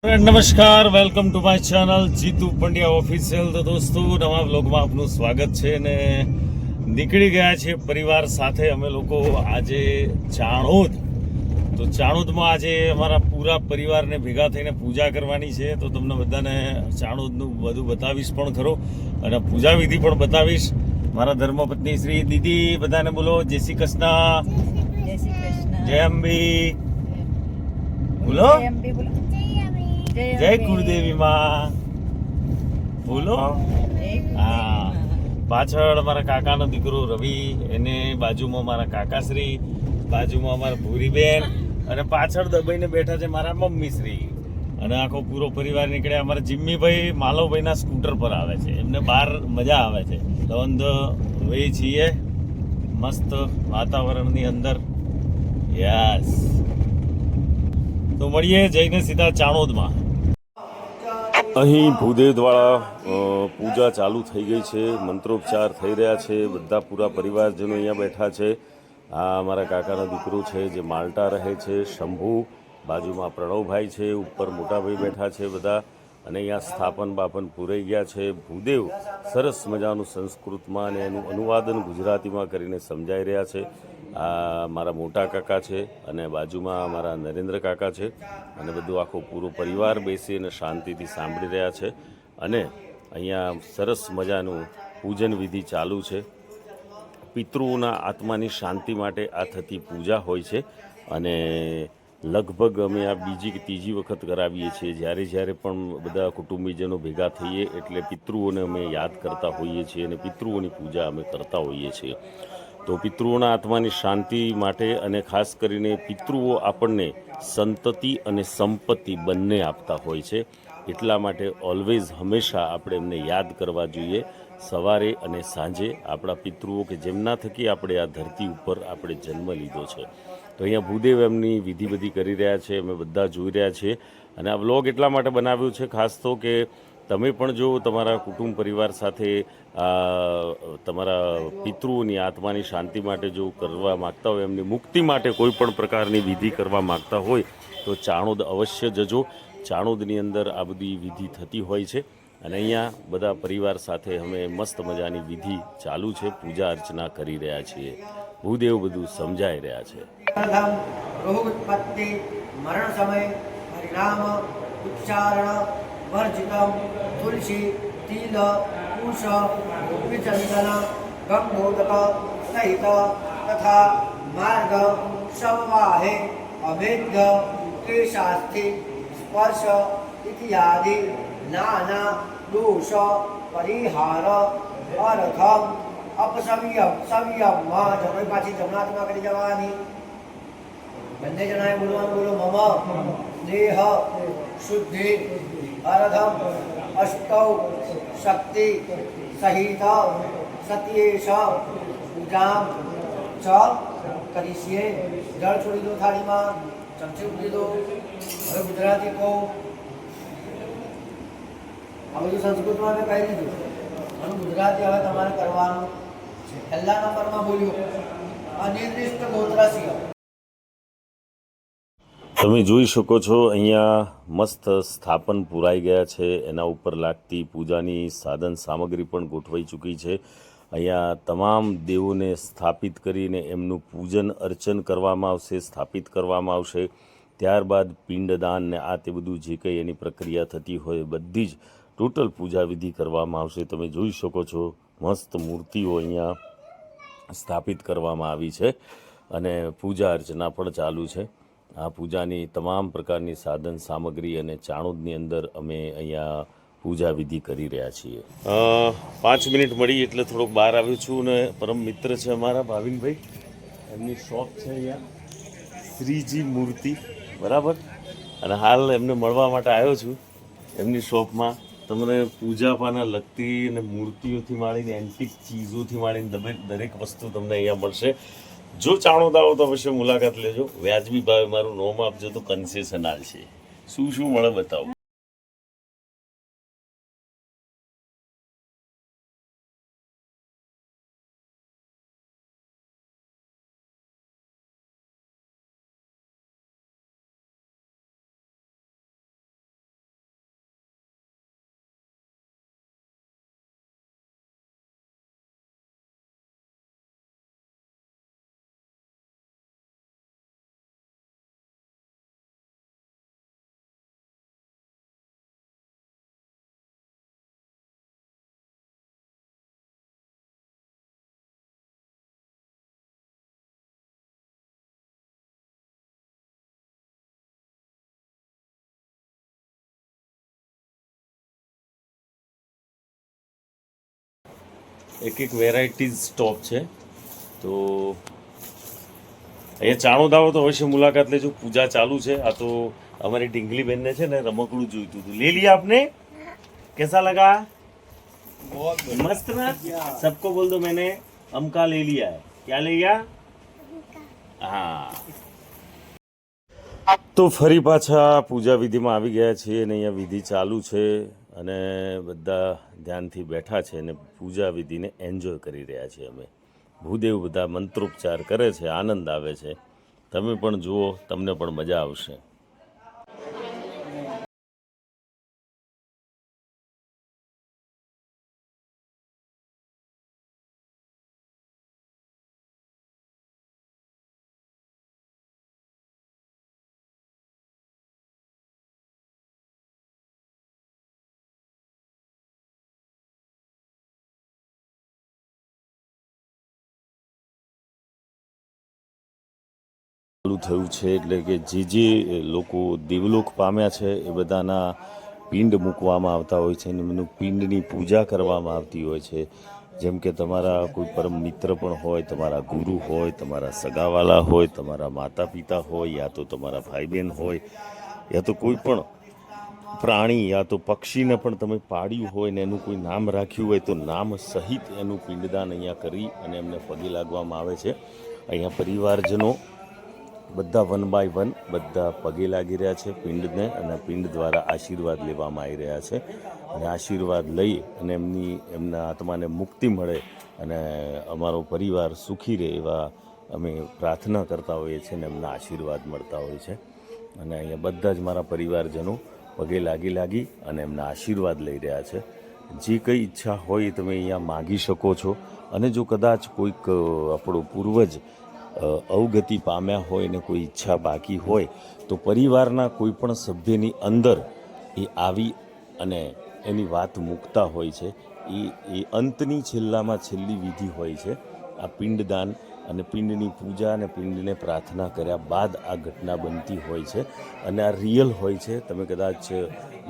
નમસ્કાર, welcome to my channel Jitu Pandya official. તો દોસ્તો, નવા વ્લોગમાં આપનું સ્વાગત છે ને નીકળી ગયા છે પરિવાર સાથે અમે લોકો આજે ચાણોદ. તો ચાણોદમાં આજે અમારા પૂરા પરિવારને ભેગા થઈને પૂજા કરવાની છે. તો તમને બધાને ચાણોદનું બધું બતાવીશ પણ ખરો અને પૂજા વિધિ પણ બતાવીશ. મારા ધર્મપત્ની શ્રી દીદી બધાને બોલો જય શ્રી કૃષ્ણ, જય અંબી બોલો, જય કુળદેવી માં બોલો. હા, પાછળ મારા કાકાનો દીકરો રવિ, એને બાજુમાં મારા કાકાશ્રી, બાજુમાં અમારા ભૂરીબેન અને પાછળ દબાઈને બેઠા છે મારા મમ્મીશ્રી. અને આખો પૂરો પરિવાર નીકળે. અમારા જિમ્મીભાઈ માલવભાઈના સ્કૂટર પર આવે છે, એમને બહાર મજા આવે છે. ઓન ધ વે છીએ મસ્ત વાતાવરણની અંદર. યસ, તો મળીએ જઈને સીધા ચાણોદમાં. અહીં ભૂદેવ દ્વારા પૂજા ચાલુ થઈ ગઈ છે, મંત્રોપચાર થઈ રહ્યા છે. બધા પૂરા પરિવારજનો અહીંયા બેઠા છે. આ અમારા કાકાનો દીકરો છે જે માલ્ટા રહે છે, શંભુ. બાજુમાં પ્રણવભાઈ છે, ઉપર મોટાભાઈ બેઠા છે બધા. અને અહીંયા સ્થાપન બાપન પૂરાઈ ગયા છે. ભૂદેવ સરસ મજાનું સંસ્કૃતમાં અને એનું અનુવાદન ગુજરાતીમાં કરીને સમજાઈ રહ્યા છે. આ મારા મોટા કાકા છે અને બાજુમાં મારા નરેન્દ્ર કાકા છે. અને બધું આખો પૂરો પરિવાર બેસી અને શાંતિથી સાંભળી રહ્યા છે. અને અહીંયા સરસ મજાનું પૂજન વિધિ ચાલુ છે. પિતૃઓના આત્માની શાંતિ માટે આ થતી પૂજા હોય છે. અને લગભગ અમે આ બીજી કે ત્રીજી વખત કરાવીએ છીએ. જ્યારે પણ બધા કુટુંબીજનો ભેગા થઈએ એટલે પિતૃઓને અમે યાદ કરતા હોઈએ છીએ અને પિતૃઓની પૂજા અમે કરતા હોઈએ છીએ. તો પિતૃઓના આત્માની શાંતિ માટે અને ખાસ કરીને પિતૃઓ આપણને સંતતિ અને સંપત્તિ બંને આપતા હોય છે. એટલા માટે ઓલવેઝ હંમેશા આપણે એમને યાદ કરવા જોઈએ, સવારે અને સાંજે. આપણા પિતૃઓ કે જેમના થકી આપણે આ ધરતી ઉપર આપણે જન્મ લીધો છે. તો અહીંયા ભૂદેવ એમની વિધિ બધી કરી રહ્યા છે, અમે બધા જોઈ રહ્યા છીએ. અને આ વ્લોગ એટલા માટે બનાવ્યું છે ખાસ તો કે તમે પણ જો તમારા કુટુંબ પરિવાર સાથે તમારા પિતૃઓની આત્માની શાંતિ માટે જો કરવા માગતા હોય, એમની મુક્તિ માટે કોઈ પણ પ્રકારની વિધિ કરવા માગતા હોય તો ચાણોદ અવશ્ય જજો. ચાણોદની અંદર આ બધી વિધિ થતી હોય છે. અને અહીંયા બધા પરિવાર સાથે અમે મસ્ત મજાની વિધિ ચાલુ છે, પૂજા અર્ચના કરી રહ્યા છીએ. ભૂદેવ બધું સમજાઈ રહ્યા છે. મરણ સમય હરિનામ ઉચ્ચારણ વર્જિતમ તુલસી તિલ કુશ વિચંદન ગંગોદક સહિત તથા માર્ગ સવાહે અભેદ્ય કેશાસ્થી સ્પર્શ ઇત્યાદિ નાના દોષ પરિહાર અર્થમ અપસવ્યમાં જમણી પાછી જમણાત્મા કરી જવાની. બંને જણાએ બોલવાનું. બોલો મમ દેહ શુદ્ધિ અર્ધમ અષ્ટૌ શક્તિ સહિત સત્યેશ પૂજામ ચ કરીશીએ. જળ છોડી દો થાળીમાં, ચમચી ઉડી દો. હવે ગુજરાતી કહો. આ બધું સંસ્કૃતમાં મેં કહી દીધું અને ગુજરાતી હવે તમારે કરવાનું છે. પહેલા નંબરમાં બોલ્યું અનિર્દિષ્ટ ગોત્રસ્ય. તમે જોઈ શકો છો અહીંયા મસ્ત સ્થાપન પૂરાઈ ગયા છે. એના ઉપર લાગતી પૂજાની સાધન સામગ્રી પણ ગોઠવાઈ ચૂકી છે. અહીંયા તમામ દેવોને સ્થાપિત કરીને એમનું પૂજન અર્ચન કરવામાં આવશે, સ્થાપિત કરવામાં આવશે. ત્યારબાદ પિંડદાન ને આ તે બધું જે કંઈ એની પ્રક્રિયા થતી હોય બધી જ ટોટલ પૂજા વિધિ કરવામાં આવશે. તમે જોઈ શકો છો મસ્ત મૂર્તિઓ અહીંયા સ્થાપિત કરવામાં આવી છે અને પૂજા અર્ચના પણ ચાલુ છે. આ પૂજાની તમામ પ્રકારની સાધન સામગ્રી અને ચાણોદની અંદર અમે અહીંયા પૂજા વિધિ કરી રહ્યા છીએ. 5 મિનિટ મળી એટલે થોડોક બહાર આવ્યો છું. ને પરમ મિત્ર છે અમારા ભાવિનભાઈ, એમની શોપ છે અહીંયા શ્રીજી મૂર્તિ, બરાબર. અને હાલ એમને મળવા માટે આવ્યો છું એમની શોપમાં. તમને પૂજાપાના લગતી અને મૂર્તિઓથી માંડીને એન્ટિક ચીજોથી માંડીને દરેક વસ્તુ તમને અહીંયા મળશે. જો ચાણોદ આવો તો અવશ્ય મુલાકાત લેજો. વ્યાજબી ભાવે મારું નોમ આપજો તો કન્સેશન છે. શું મળે બતાવો. એક એક વેરાયટીઝ સ્ટોપ છે. તો અહીંયા ચાણોદ આવો તો અવશ્ય મુલાકાત લેજો. પૂજા ચાલુ છે. આ તો અમારી ઢીંગલી બેનને છે ને રમકડું જોઈતું હતું. લે लिया आपने? कैसा लगा? मस्त ना? सबको बोल दो मैंने अमका ले लिया है. क्या ले लिया? હા. તો ફરી પાછા પૂજા વિધિમાં આવી ગયા છીએ અને અહીંયા વિધિ ચાલુ છે અને બધા ધ્યાનથી બેઠા છે અને પૂજા વિધિને એન્જોય કરી રહ્યા છીએ અમે. ભૂદેવ બધા મંત્રોપચાર કરે છે, આનંદ આવે છે. તમે પણ જુઓ, તમને પણ મજા આવશે. ચાલુ થયું છે એટલે કે જે લોકો દેવલોક પામ્યા છે એ બધાના પિંડ મૂકવામાં આવતા હોય છે અને એમનું પિંડની પૂજા કરવામાં આવતી હોય છે. જેમ કે તમારા કોઈ પરમ મિત્ર પણ હોય, તમારા ગુરુ હોય, તમારા સગાવાલા હોય, તમારા માતા પિતા હોય, યા તો તમારા ભાઈ બહેન હોય, યા તો કોઈ પણ પ્રાણી યા તો પક્ષીને પણ તમે પાડ્યું હોય ને એનું કોઈ નામ રાખ્યું હોય તો નામ સહિત એનું પિંડદાન અહીંયા કરી અને એમને પગે લાગવામાં આવે છે. અહીંયા પરિવારજનો બધા 1 બાય 1 બધા પગે લાગી રહ્યા છે પિંડને અને પિંડ દ્વારા આશીર્વાદ લેવામાં આવી રહ્યા છે અને આશીર્વાદ લઈ અને એમના આત્માને મુક્તિ મળે અને અમારો પરિવાર સુખી રહે એવા અમે પ્રાર્થના કરતા હોઈએ છીએ અને એમના આશીર્વાદ મળતા હોય છે. અને અહીંયા બધા જ મારા પરિવારજનો પગે લાગી અને એમના આશીર્વાદ લઈ રહ્યા છે. જે કંઈ ઈચ્છા હોય એ તમે અહીંયા માગી શકો છો અને જો કદાચ કોઈક આપણો પૂર્વજ અવગતિ પામ્યા હોય ને કોઈ ઈચ્છા બાકી હોય તો પરિવારના કોઈ પણ સભ્યની અંદર એ આવી અને એની વાત મૂકતા હોય છે. એ અંતની છેલ્લામાં છેલ્લી વિધિ હોય છે આ પિંડદાન અને પિંડની પૂજા અને પિંડને પ્રાર્થના કર્યા બાદ આ ઘટના બનતી હોય છે અને આ રિયલ હોય છે. તમે કદાચ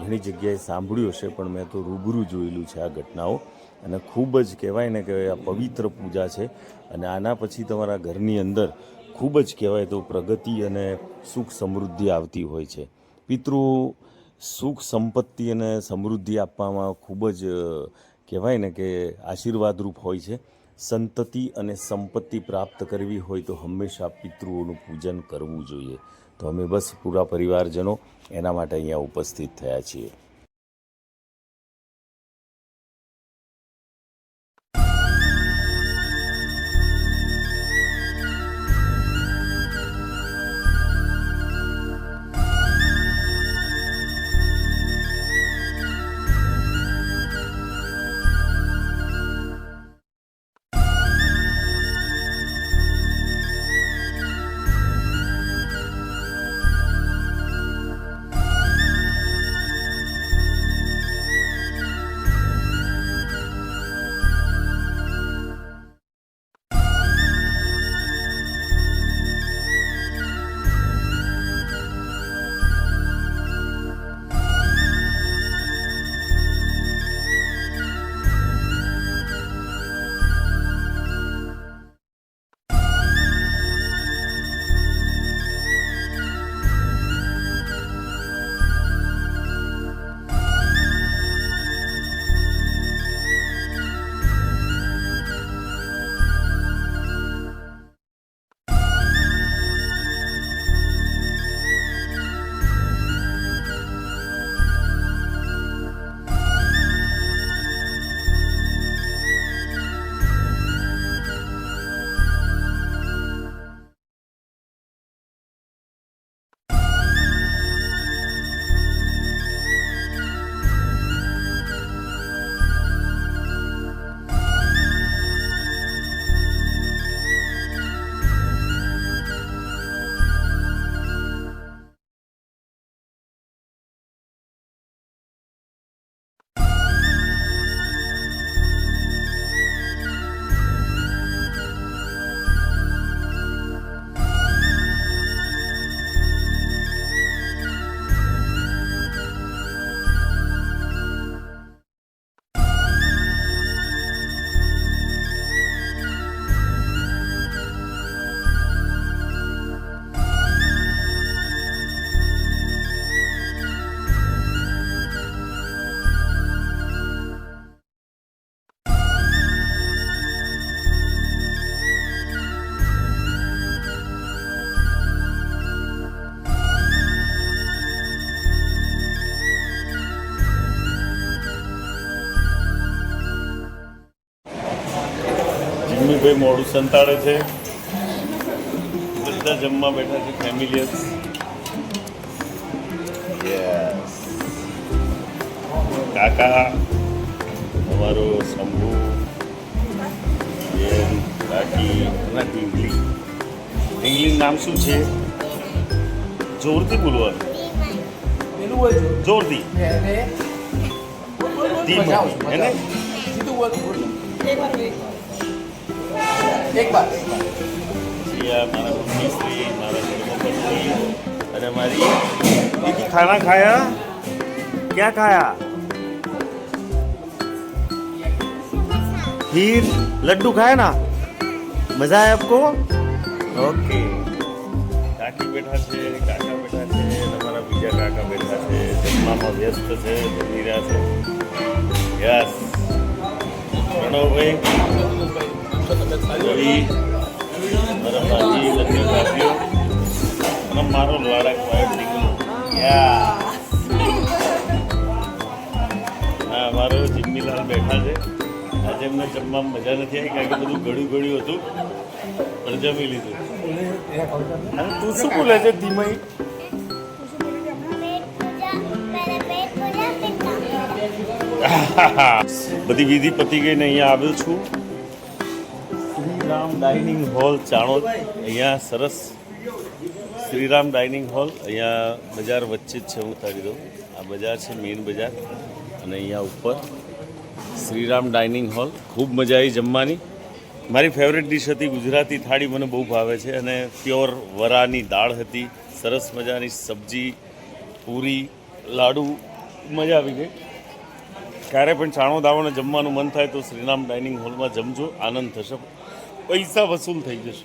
ઘણી જગ્યાએ સાંભળ્યું હશે પણ મેં તો રૂબરૂ જોયેલું છે આ ઘટનાઓ અને ખૂબ જ કહેવાય ને કે આ પવિત્ર પૂજા છે અને આના પછી તમારા ઘરની અંદર ખૂબ જ કહેવાય તો પ્રગતિ અને સુખ સમૃદ્ધિ આવતી હોય છે. પિતૃ સુખ સંપત્તિ અને સમૃદ્ધિ આપવામાં ખૂબ જ કહેવાય ને કે આશીર્વાદરૂપ હોય છે. સંતતિ અને સંપત્તિ પ્રાપ્ત કરવી હોય તો હંમેશા પિતૃઓનું પૂજન કરવું જોઈએ. તો અમે બસ પૂરા પરિવારજનો એના માટે અહીંયા ઉપસ્થિત થયા છીએ. ભાઈ મોડું સંતાડે છે. બધા જમવા બેઠા છે ફેમિલી. યસ. કાકા અમારો શંભુ બેન કાકી અને ઢીંગલી. ઢીંગલીનું નામ શું છે? જોરથી બોલવાનું. જોરથી એને મારા મમ્મી શ્રી મારા ધર્મપત્ની અને મારી दीदी खाना खाया? क्या खाया? फिर लड्डू खाया ना? मजा आया आपको? ओके. काकी बैठा છે, કાકા બેઠા છે, તમારા બીજા કાકા બેઠા છે, જમવામાં વ્યસ્ત છે, જમી રહ્યા છે. યસ. પ્રણવભાઈ, રવિ, મારા ભાઈ, બંને ભાઈઓ અને મારો લાડક ભાઈ દીકરો. હા, મારો જિમ્મીલાલ બેઠા છે. આજે એમને જમવામાં મજા નથી આવી કારણ કે બધું ગળ્યું ગળ્યું હતું, પણ જમી લીધું. અને તું શું બોલે છે ધીમાઈ? બધી વિધિ પતી ગઈને અહીંયા આવ્યો છું શ્રીરામ ડાઇનિંગ હોલ ચાણોદ. અહીંયા સરસ શ્રીરામ ડાઇનિંગ હોલ. અહીંયા બજાર વચ્ચે જ છે, હું તારી દઉં. આ બજાર છે મેઇન બજાર અને અહીંયા ઉપર શ્રીરામ ડાઇનિંગ હોલ. ખૂબ મજા આવી જમવાની. મારી ફેવરેટ ડિશ હતી ગુજરાતી થાળી, મને બહુ ભાવે છે અને પ્યોર વરાની દાળ હતી, સરસ મજાની સબ્જી, પૂરી, લાડુ, મજા આવી ગઈ. ક્યારે પણ ચાણોદ આવવાને જમવાનું મન થાય તો શ્રીરામ ડાઇનિંગ હોલમાં જમજો, આનંદ થશે, પૈસા વસૂલ થઈ જશે.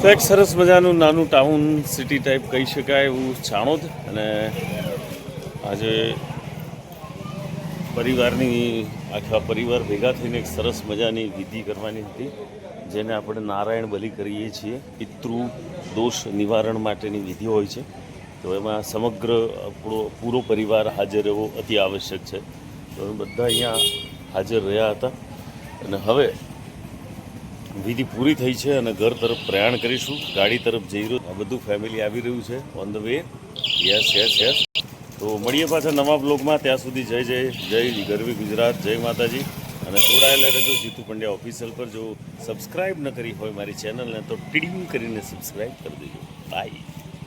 તો એક સરસ મજાનું નાનું ટાઉન સિટી ટાઈપ કહી શકાય એવું ચાણોદ. અને આજે પરિવારની આખા પરિવાર ભેગા થઈને એક સરસ મજાની વિધિ કરવાની હતી, જેને આપણે નારાયણ બલિ કરીએ છીએ. પિતૃ દોષ નિવારણ માટેની વિધિ હોય છે. તો એમાં સમગ્ર પૂરો પરિવાર હાજર રહેવો અતિ આવશ્યક છે. તો અમે બધા અહીંયા હાજર રહ્યા હતા અને હવે વિધિ પૂરી થઈ છે અને ઘર તરફ પ્રયાણ કરીશું, ગાડી તરફ જઈ રહ્યું. આ બધું ફેમિલી આવી રહ્યું છે on the way. Yes yes yes. તો મળીએ પાછા નવા બ્લોગમાં. ત્યાં સુધી જય જય જય ગરવી ગુજરાત, જય માતાજી. અને જોડાયેલા રહેજો જીતુ પંડ્યા ઓફિશિયલ પર. જો સબસ્ક્રાઈબ ન કરી હોય મારી ચેનલને તો ટીડિંગ કરીને સબસ્ક્રાઈબ કરી દેજો. બાય.